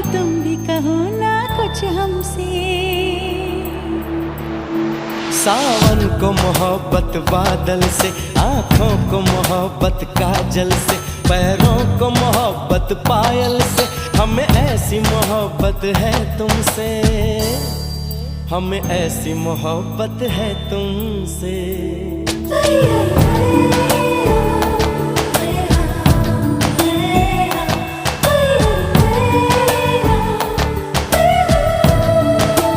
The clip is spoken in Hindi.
तुम भी कहो ना कुछ हमसे। सावन को मोहब्बत बादल से, आँखों को मोहब्बत काजल से, पैरों को मोहब्बत पायल से, हमें ऐसी मोहब्बत है तुमसे, हमें ऐसी मोहब्बत है तुमसे।